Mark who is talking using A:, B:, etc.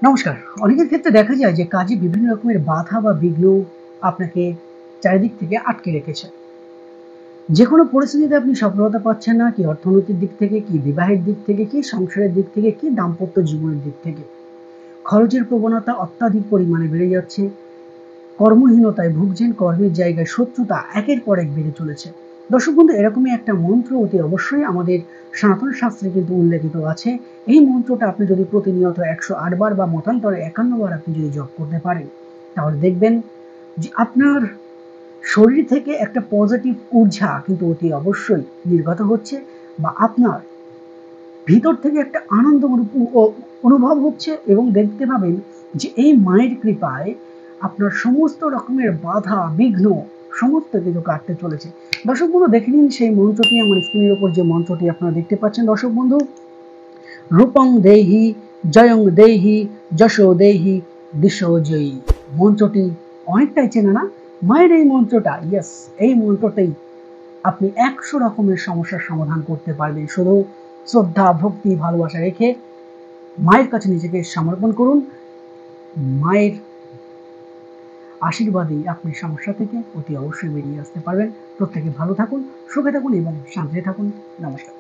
A: নমস্কার। অনেকের ক্ষেত্রে দেখা যায় যে কাজে বিভিন্ন রকমের বাধা বা বিঘ্ন আপনাকে চারিদিক থেকে আটকে রেখেছে। যেকোনো পরিস্থিতিতে আপনি সফলতা পাচ্ছেন না, কি অর্থনৈতিক দিক থেকে, কি বিবাহের দিক থেকে, কি সংসারের দিক থেকে, কি দাম্পত্য জীবনের দিক থেকে। খরচের প্রবণতা অত্যাধিক পরিমাণে বেড়ে যাচ্ছে। কর্মহীনতায় ভুগছেন, কর্মের জায়গায় শত্রুতা একের পর এক বেড়ে চলেছে। দর্শক বন্ধু, এরকমই একটা মন্ত্র অতি অবশ্যই আমাদের সনাতন শাস্ত্রে কিন্তু উল্লেখিত আছে। এই মন্ত্রটা আপনি যদি প্রতিনিয়ত ১০৮ বার বা মতান্তরে ৫১ বার আপনি যদি জপ করতে পারেন, তাহলে দেখবেন যে আপনার শরীর থেকে একটা পজিটিভ ঊর্জা কিন্তু অতি অবশ্যই নির্গত হচ্ছে, বা আপনার ভিতর থেকে একটা আনন্দ অনুভব হচ্ছে, এবং দেখতে পাবেন যে এই মায়ের কৃপায় আপনার সমস্ত রকমের বাধা বিঘ্ন সমস্ত কিছু কাটতে চলেছে। দর্শক বন্ধু, দেখে নিন সেই মন্ত্রটি আমার স্ক্রিনের উপর, যে মন্ত্রটি আপনারা দেখতে পাচ্ছেন দর্শক বন্ধু। রূপং দেহি, জয়ং দেহি, যশো দেহি, দিশো জয়ী। মন্ত্রটি অনেকটাই চেনা না? মায়ের এই মন্ত্রটা, ইয়েস, এই মন্ত্রটাই আপনি ১০০ রকমের সমস্যার সমাধান করতে পারবেন। শুধু শ্রদ্ধা, ভক্তি, ভালোবাসা রেখে মায়ের কাছে নিজেকে সমর্পণ করুন। মায়ের আশীর্বাদেই আপনি সমস্যা থেকে অতি অবশ্যই বেরিয়ে আসতে পারবেন। প্রত্যেকে ভালো থাকুন, সুখে থাকুন এবং শান্তিতে থাকুন। নমস্কার।